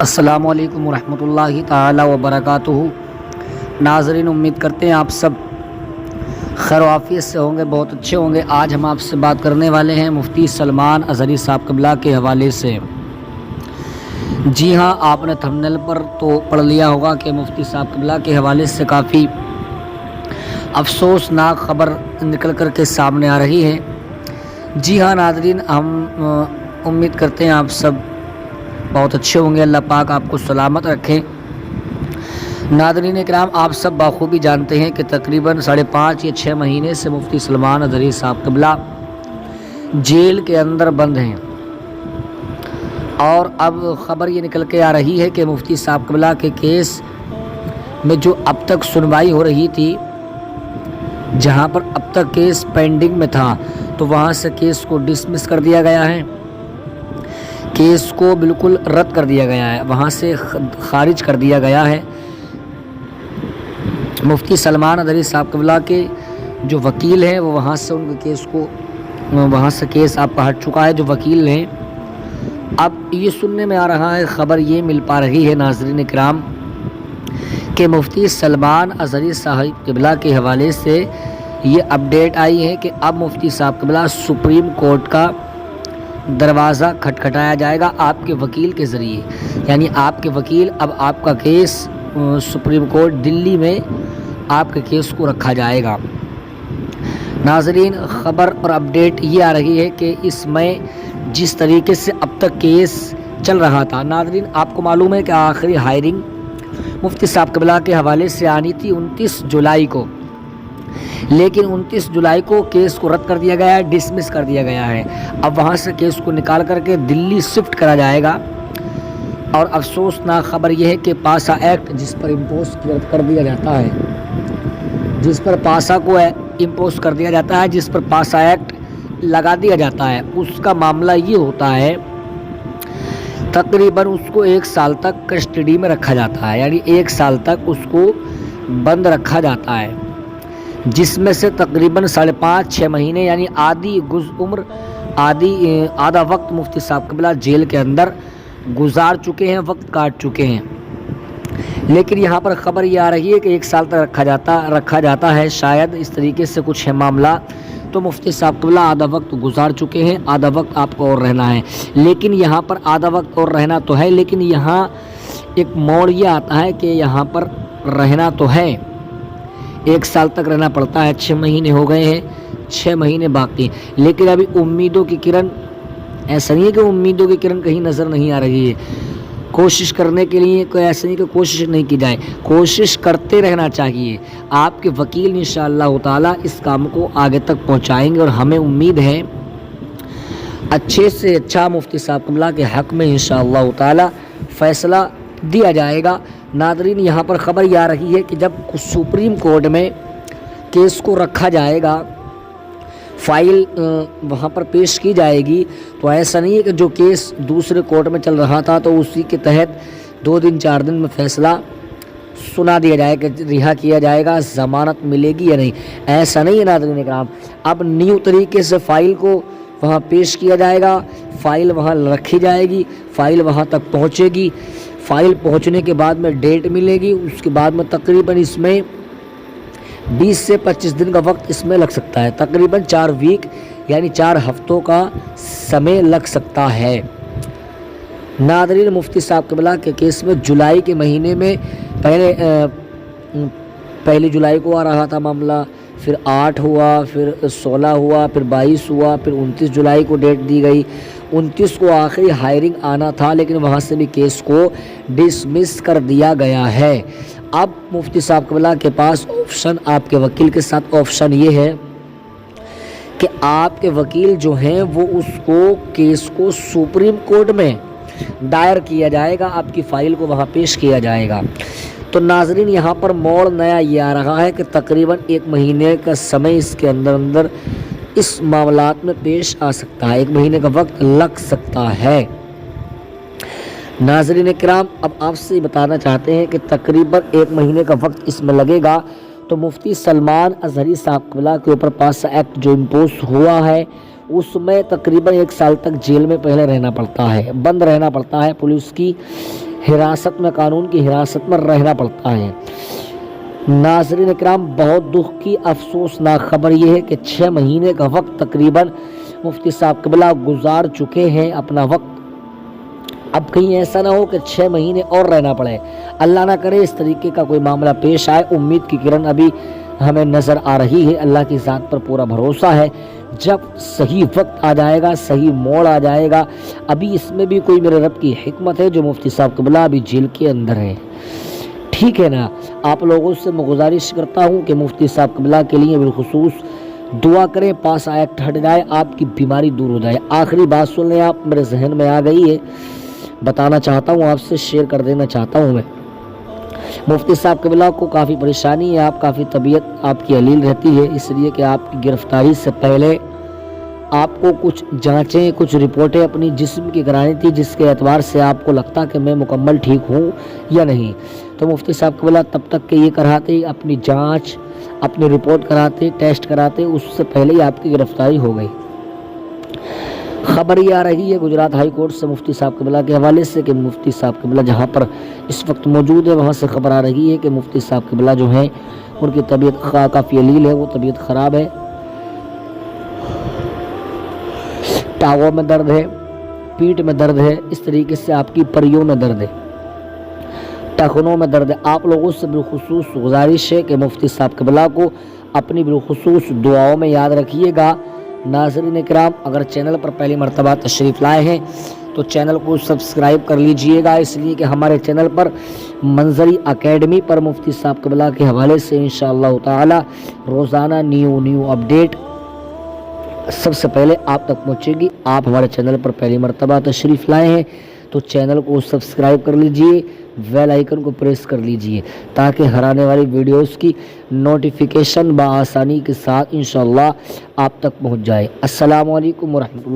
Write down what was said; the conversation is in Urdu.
السلام علیکم ورحمۃ اللہ تعالی وبرکاتہ۔ ناظرین، امید کرتے ہیں آپ سب خیر و عافیت سے ہوں گے، بہت اچھے ہوں گے۔ آج ہم آپ سے بات کرنے والے ہیں مفتی سلمان اظہری صاحب قبلہ کے حوالے سے۔ جی ہاں، آپ نے تھمبنیل پر تو پڑھ لیا ہوگا کہ مفتی صاحب قبلہ کے حوالے سے کافی افسوسناک خبر نکل کر کے سامنے آ رہی ہے۔ جی ہاں ناظرین، ہم امید کرتے ہیں آپ سب بہت اچھے ہوں گے، اللہ پاک آپ کو سلامت رکھیں۔ ناظرین اکرام، آپ سب بخوبی جانتے ہیں کہ تقریباً 5.5 یا 6 مہینے سے مفتی سلمان اظہری صاحب قبلہ جیل کے اندر بند ہیں، اور اب خبر یہ نکل کے آ رہی ہے کہ مفتی صاحب قبلہ کے کیس میں جو اب تک سنوائی ہو رہی تھی، جہاں پر اب تک کیس پینڈنگ میں تھا، تو وہاں سے کیس کو ڈسمس کر دیا گیا ہے، کیس کو بالکل رد کر دیا گیا ہے، وہاں سے خارج کر دیا گیا ہے۔ مفتی سلمان اظہری صاحب قبلہ کے جو وکیل ہیں وہ وہاں سے ان کے کیس کو کیس آپ کا ہٹ چکا ہے، جو وکیل ہیں۔ اب یہ سننے میں آ رہا ہے، خبر یہ مل پا رہی ہے ناظرین اکرام کہ مفتی سلمان اظہری صاحب قبلہ کے حوالے سے یہ اپڈیٹ آئی ہے کہ اب مفتی صاحب قبلہ سپریم کورٹ کا دروازہ کھٹکھٹایا جائے گا آپ کے وکیل کے ذریعے، یعنی آپ کے وکیل اب آپ کا کیس سپریم کورٹ دلی میں آپ کے کیس کو رکھا جائے گا۔ ناظرین، خبر اور اپڈیٹ یہ آ رہی ہے کہ اس میں جس طریقے سے اب تک کیس چل رہا تھا، ناظرین آپ کو معلوم ہے کہ آخری ہائرنگ مفتی صاحب قبلہ کے حوالے سے آنی تھی 29 جولائی کو، لیکن 29 جولائی کو کیس کو رد کر دیا گیا ہے، ڈسمس کر دیا گیا ہے۔ اب وہاں سے کیس کو نکال کر کے دلی شفٹ کرا جائے گا، اور افسوسناک خبر یہ ہے کہ پاسا ایکٹ جس پر امپوز کر دیا جاتا ہے، جس پر پاسا کو امپوز کر دیا جاتا ہے، جس پر پاسا ایکٹ لگا دیا جاتا ہے، اس کا معاملہ یہ ہوتا ہے تقریباً اس کو 1 سال تک کسٹڈی میں رکھا جاتا ہے، یعنی 1 سال تک اس کو بند رکھا جاتا ہے، جس میں سے تقریباً 5.5-6 مہینے یعنی آدھا وقت مفتی صاحب قبلہ جیل کے اندر گزار چکے ہیں، وقت کاٹ چکے ہیں۔ لیکن یہاں پر خبر یہ آ رہی ہے کہ 1 سال تک رکھا جاتا ہے، شاید اس طریقے سے کچھ ہے معاملہ، تو مفتی صاحب قبلہ آدھا وقت گزار چکے ہیں، آدھا وقت آپ کو اور رہنا ہے۔ لیکن یہاں پر آدھا وقت اور رہنا تو ہے، لیکن یہاں ایک موڑ یہ آتا ہے کہ یہاں پر رہنا تو ہے، 1 سال تک رہنا پڑتا ہے، 6 مہینے ہو گئے ہیں، 6 مہینے باقی، لیکن ابھی امیدوں کی کرن، ایسا نہیں ہے کہ امیدوں کی کرن کہیں نظر نہیں آ رہی ہے، کوشش کرنے کے لیے کوئی ایسا نہیں کہ کوشش نہیں کی جائے، کوشش کرتے رہنا چاہیے۔ آپ کے وکیل انشاءاللہ تعالی اس کام کو آگے تک پہنچائیں گے، اور ہمیں امید ہے اچھے سے اچھا مفتی صاحب قبلہ کے حق میں انشاءاللہ تعالی فیصلہ دیا جائے گا۔ ناظرین، یہاں پر خبر یہ آ رہی ہے کہ جب سپریم کورٹ میں کیس کو رکھا جائے گا، فائل وہاں پر پیش کی جائے گی، تو ایسا نہیں ہے کہ جو کیس دوسرے کورٹ میں چل رہا تھا تو اسی کے تحت 2 دن 4 دن میں فیصلہ سنا دیا جائے کہ رہا کیا جائے گا، ضمانت ملے گی یا نہیں، ایسا نہیں ہے ناظرین اکرام۔ اب نیو طریقے سے فائل کو وہاں پیش کیا جائے گا، فائل وہاں رکھی جائے گی، فائل وہاں تک پہنچے گی، فائل پہنچنے کے بعد میں ڈیٹ ملے گی، اس کے بعد میں تقریباً اس میں 20 سے 25 دن کا وقت اس میں لگ سکتا ہے، تقریباً 4 ویک یعنی 4 ہفتوں کا سمے لگ سکتا ہے۔ ناظرین، مفتی صاحب قبلہ کے کیس میں جولائی کے مہینے میں پہلی جولائی کو آ رہا تھا معاملہ، پھر 8 ہوا، پھر 16 ہوا، پھر 22 ہوا، پھر 29 جولائی کو ڈیٹ دی گئی، 29 کو آخری ہائرنگ آنا تھا، لیکن وہاں سے بھی کیس کو ڈسمس کر دیا گیا ہے۔ اب مفتی صاحب قبلہ کے پاس آپشن، آپ کے وکیل کے ساتھ آپشن یہ ہے کہ آپ کے وکیل جو ہیں وہ اس کو کیس کو سپریم کورٹ میں دائر کیا جائے گا، آپ کی فائل کو وہاں پیش کیا جائے گا۔ تو ناظرین، یہاں پر موڑ نیا یہ آ رہا ہے کہ تقریباً 1 مہینے کا سمے اس کے اندر اس معاملات میں پیش آ سکتا ہے، 1 مہینے کا وقت لگ سکتا ہے۔ ناظرین کرام، اب آپ سے بتانا چاہتے ہیں کہ تقریباً 1 مہینے کا وقت اس میں لگے گا، تو مفتی سلمان اظہری صاحب قبلہ کے اوپر پاسا ایکٹ جو امپوز ہوا ہے، اس میں تقریباً 1 سال تک جیل میں پہلے رہنا پڑتا ہے، بند رہنا پڑتا ہے، پولیس کی حراست میں قانون کی حراست میں رہنا پڑتا ہے۔ ناظرین اکرام، بہت دکھ کی افسوسناک خبر یہ ہے کہ 6 مہینے کا وقت تقریباً مفتی صاحب قبلہ گزار چکے ہیں اپنا وقت۔ اب کہیں ایسا نہ ہو کہ 6 مہینے اور رہنا پڑے، اللہ نہ کرے اس طریقے کا کوئی معاملہ پیش آئے۔ امید کی کرن ابھی ہمیں نظر آ رہی ہے، اللہ کی ذات پر پورا بھروسہ ہے، جب صحیح وقت آ جائے گا، صحیح موڑ آ جائے گا۔ ابھی اس میں بھی کوئی میرے رب کی حکمت ہے جو مفتی صاحب قبلہ ابھی جیل کے اندر ہے، ٹھیک ہے نا۔ آپ لوگوں سے میں گزارش کرتا ہوں کہ مفتی صاحب قبلہ کے لیے بالخصوص دعا کریں، پاس ایکٹ ہٹ جائے، آپ کی بیماری دور ہو جائے۔ آخری بات سن لیں آپ، میرے ذہن میں آ گئی ہے، بتانا چاہتا ہوں آپ سے، شیئر کر دینا چاہتا ہوں میں۔ مفتی صاحب قبلہ کو کافی پریشانی ہے، آپ کافی طبیعت آپ کی علیل رہتی ہے، اس لیے کہ آپ کی گرفتاری سے پہلے آپ کو کچھ جانچیں، کچھ رپورٹیں اپنی جسم کی کرانی تھی، جس کے اعتبار سے آپ کو لگتا کہ میں مکمل ٹھیک ہوں یا نہیں۔ تو مفتی صاحب قبلہ تب تک کہ یہ کراتے، اپنی جانچ، اپنی رپورٹ کراتے، ٹیسٹ کراتے، اس سے پہلے ہی آپ کی گرفتاری ہو گئی۔ خبر یہ آ رہی ہے گجرات ہائی کورٹ سے مفتی صاحب قبلہ کے حوالے سے کہ مفتی صاحب قبلہ جہاں پر اس وقت موجود ہے، وہاں سے خبر آ رہی ہے کہ مفتی صاحب قبلہ جو ہیں ان کی طبیعت کافی علیل ہے، وہ طبیعت خراب ہے، ٹانگوں میں درد ہے، پیٹھ میں درد ہے، اس طریقے سے آپ کی پریوں میں درد ہے، ٹخنوں میں درد ہے۔ آپ لوگوں سے بالخصوص گزارش ہے کہ مفتی صاحب قبلہ کو اپنی بالخصوص دعاؤں میں یاد رکھیے گا۔ ناظرین کرام، اگر چینل پر پہلی مرتبہ تشریف لائے ہیں تو چینل کو سبسکرائب کر لیجئے گا، اس لیے کہ ہمارے چینل پر منظری اکیڈمی پر مفتی صاحب قبلہ کے حوالے سے انشاءاللہ تعالی روزانہ نیو اپڈیٹ سب سے پہلے آپ تک پہنچے گی۔ آپ ہمارے چینل پر پہلی مرتبہ تشریف لائے ہیں تو چینل کو سبسکرائب کر لیجئے، بیل آئیکن کو پریس کر لیجئے تاکہ ہر آنے والی ویڈیوز کی نوٹیفیکیشن بآسانی کے ساتھ انشاءاللہ آپ تک پہنچ جائے۔ السلام علیکم ورحمۃ اللہ۔